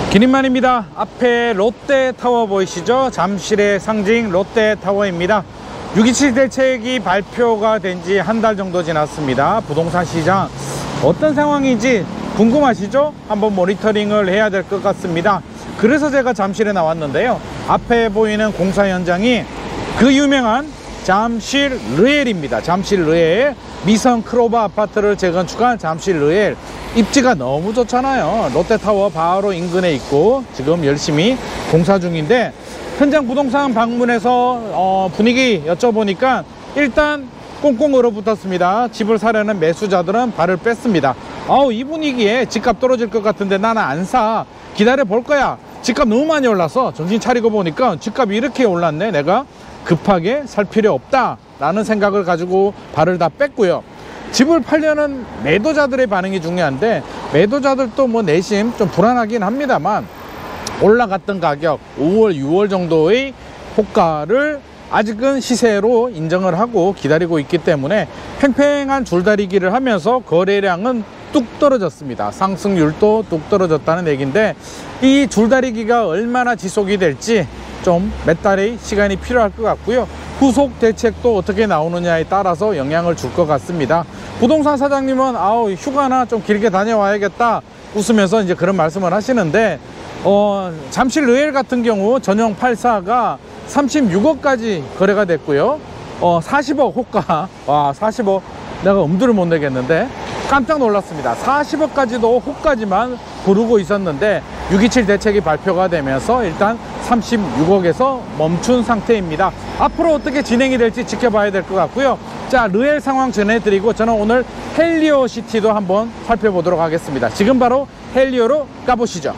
기린만입니다. 앞에 롯데타워 보이시죠? 잠실의 상징 롯데타워입니다. 6.27 대책이 발표가 된 지 한 달 정도 지났습니다. 부동산 시장 어떤 상황인지 궁금하시죠? 한번 모니터링을 해야 될 것 같습니다. 그래서 제가 잠실에 나왔는데요. 앞에 보이는 공사 현장이 그 유명한 잠실 르엘입니다. 잠실 르엘 미성 크로바 아파트를 재건축한 잠실 르엘. 입지가 너무 좋잖아요. 롯데타워 바로 인근에 있고 지금 열심히 공사 중인데, 현장 부동산 방문해서 분위기 여쭤보니까 일단 꽁꽁 얼어붙었습니다. 집을 사려는 매수자들은 발을 뺐습니다. 이 분위기에 집값 떨어질 것 같은데 나는 안 사, 기다려 볼 거야. 집값 너무 많이 올라서 정신 차리고 보니까 집값이 이렇게 올랐네, 내가 급하게 살 필요 없다 라는 생각을 가지고 발을 다 뺐고요. 집을 팔려는 매도자들의 반응이 중요한데, 매도자들도 뭐 내심 좀 불안하긴 합니다만 올라갔던 가격 5월 6월 정도의 호가를 아직은 시세로 인정을 하고 기다리고 있기 때문에 팽팽한 줄다리기를 하면서 거래량은 뚝 떨어졌습니다. 상승률도 뚝 떨어졌다는 얘기인데, 이 줄다리기가 얼마나 지속이 될지 좀 몇 달의 시간이 필요할 것 같고요. 후속 대책도 어떻게 나오느냐에 따라서 영향을 줄 것 같습니다. 부동산 사장님은 휴가나 좀 길게 다녀와야겠다 웃으면서 이제 그런 말씀을 하시는데, 잠실 르엘 같은 경우 전용 84가 36억까지 거래가 됐고요. 40억 호가, 와 40억 내가 엄두를 못 내겠는데 깜짝 놀랐습니다. 40억까지도 호가지만 부르고 있었는데 6.27 대책이 발표가 되면서 일단 36억에서 멈춘 상태입니다. 앞으로 어떻게 진행이 될지 지켜봐야 될 것 같고요. 자, 르엘 상황 전해드리고 저는 오늘 헬리오시티도 한번 살펴보도록 하겠습니다. 지금 바로 헬리오로 가보시죠.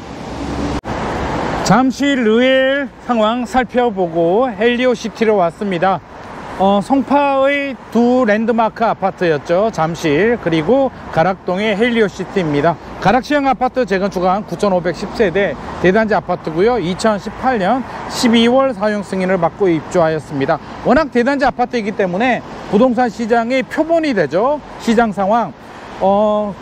잠시 르엘 상황 살펴보고 헬리오시티로 왔습니다. 송파의 두 랜드마크 아파트였죠. 잠실 그리고 가락동의 헬리오시티입니다. 가락시형 아파트 재건축한 9,510세대 대단지 아파트고요. 2018년 12월 사용 승인을 받고 입주하였습니다. 워낙 대단지 아파트이기 때문에 부동산 시장의 표본이 되죠. 시장 상황.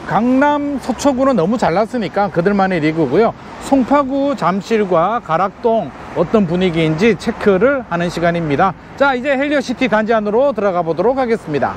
강남 서초구는 너무 잘났으니까 그들만의 리그고요. 송파구 잠실과 가락동 어떤 분위기인지 체크를 하는 시간입니다. 자, 이제 헬리오시티 단지 안으로 들어가 보도록 하겠습니다.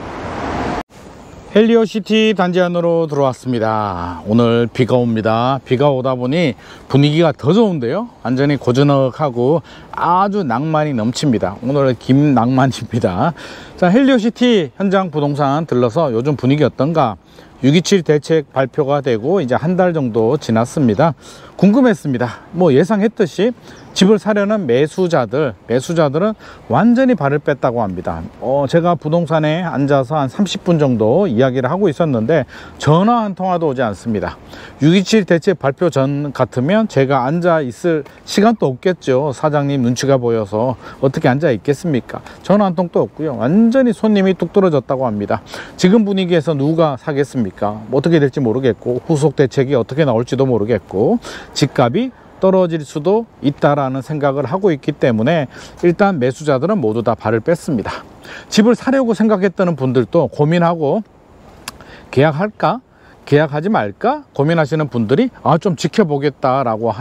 헬리오시티 단지 안으로 들어왔습니다. 오늘 비가 옵니다. 비가 오다 보니 분위기가 더 좋은데요. 완전히 고즈넉하고 아주 낭만이 넘칩니다. 오늘 김낭만입니다. 자, 헬리오시티 현장 부동산 들러서 요즘 분위기 어떤가? 6.27 대책 발표가 되고 이제 한 달 정도 지났습니다. 궁금했습니다. 뭐 예상했듯이 집을 사려는 매수자들은 완전히 발을 뺐다고 합니다. 제가 부동산에 앉아서 한 30분 정도 이야기를 하고 있었는데 전화 한 통화도 오지 않습니다. 6.27 대책 발표 전 같으면 제가 앉아 있을 시간도 없겠죠. 사장님 눈치가 보여서 어떻게 앉아 있겠습니까? 전화 한 통도 없고요. 완전히 손님이 뚝 떨어졌다고 합니다. 지금 분위기에서 누가 사겠습니까? 어떻게 될지 모르겠고 후속 대책이 어떻게 나올지도 모르겠고 집값이 떨어질 수도 있다라는 생각을 하고 있기 때문에 일단 매수자들은 모두 다 발을 뺐습니다. 집을 사려고 생각했던 분들도 고민하고 계약할까? 계약하지 말까? 고민하시는 분들이 좀 지켜보겠다라고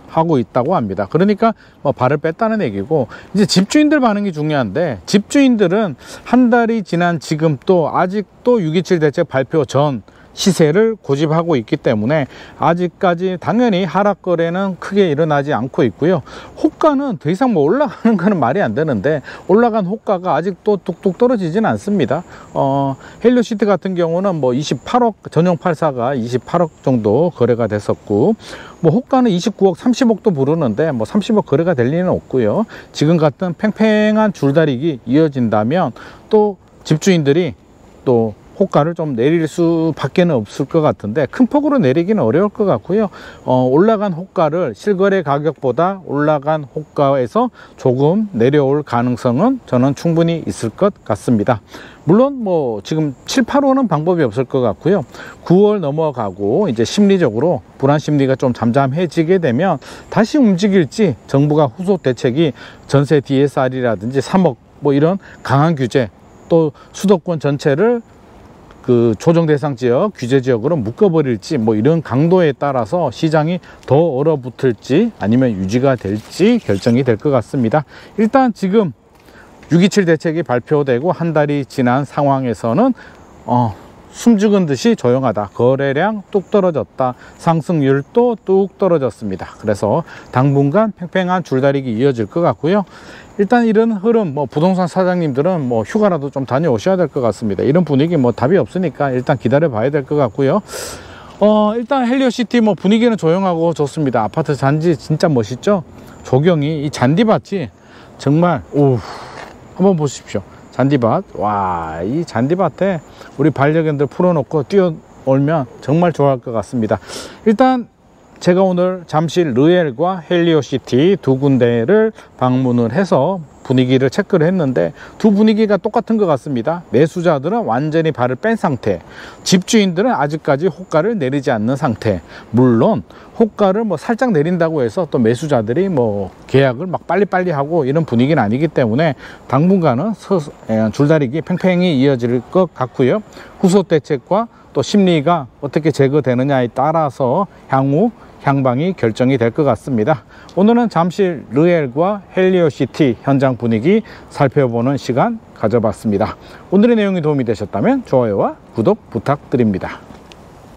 하고 있다고 합니다. 그러니까 뭐 발을 뺐다는 얘기고, 이제 집주인들 반응이 중요한데 집주인들은 한 달이 지난 지금 또 아직도 6.27 대책 발표 전 시세를 고집하고 있기 때문에 아직까지 당연히 하락 거래는 크게 일어나지 않고 있고요. 호가는 더 이상 뭐 올라가는 거는 말이 안 되는데 올라간 호가가 아직도 뚝뚝 떨어지진 않습니다. 헬리오시티 같은 경우는 뭐 28억, 전용 84가 28억 정도 거래가 됐었고, 뭐 호가는 29억 30억도 부르는데 뭐 30억 거래가 될 리는 없고요. 지금 같은 팽팽한 줄다리기 이어진다면 또 집주인들이 또 호가를 좀 내릴 수밖에 없을 것 같은데 큰 폭으로 내리기는 어려울 것 같고요. 올라간 호가를 실거래 가격보다 올라간 호가에서 조금 내려올 가능성은 저는 충분히 있을 것 같습니다. 물론 뭐 지금 7, 8월은 방법이 없을 것 같고요. 9월 넘어가고 이제 심리적으로 불안 심리가 좀 잠잠해지게 되면 다시 움직일지, 정부가 후속 대책이 전세 DSR이라든지 3억 뭐 이런 강한 규제, 또 수도권 전체를 그 조정 대상 지역, 규제 지역으로 묶어버릴지 뭐 이런 강도에 따라서 시장이 더 얼어붙을지 아니면 유지가 될지 결정이 될 것 같습니다. 일단 지금 6.27 대책이 발표되고 한 달이 지난 상황에서는 숨죽은 듯이 조용하다. 거래량 뚝 떨어졌다. 상승률도 뚝 떨어졌습니다. 그래서 당분간 팽팽한 줄다리기 이어질 것 같고요. 일단 이런 흐름, 뭐 부동산 사장님들은 뭐 휴가라도 좀 다녀오셔야 될 것 같습니다. 이런 분위기 뭐 답이 없으니까 일단 기다려 봐야 될 것 같고요. 일단 헬리오시티 뭐 분위기는 조용하고 좋습니다. 아파트 잔디 진짜 멋있죠? 조경이 이 잔디밭이 정말 한번 보십시오. 잔디밭. 와, 이 잔디밭에 우리 반려견들 풀어놓고 뛰어놀면 정말 좋아할 것 같습니다. 일단 제가 오늘 잠시 르엘과 헬리오시티 두 군데를 방문을 해서 분위기를 체크를 했는데 두 분위기가 똑같은 것 같습니다. 매수자들은 완전히 발을 뺀 상태, 집주인들은 아직까지 호가를 내리지 않는 상태. 물론 호가를 뭐 살짝 내린다고 해서 또 매수자들이 뭐 계약을 막 빨리빨리 하고 이런 분위기는 아니기 때문에 당분간은 줄다리기 팽팽히 이어질 것 같고요. 후속 대책과 또 심리가 어떻게 제거되느냐에 따라서 향후 향방이 결정이 될 것 같습니다. 오늘은 잠시 르엘과 헬리오시티 현장 분위기 살펴보는 시간 가져봤습니다. 오늘의 내용이 도움이 되셨다면 좋아요와 구독 부탁드립니다.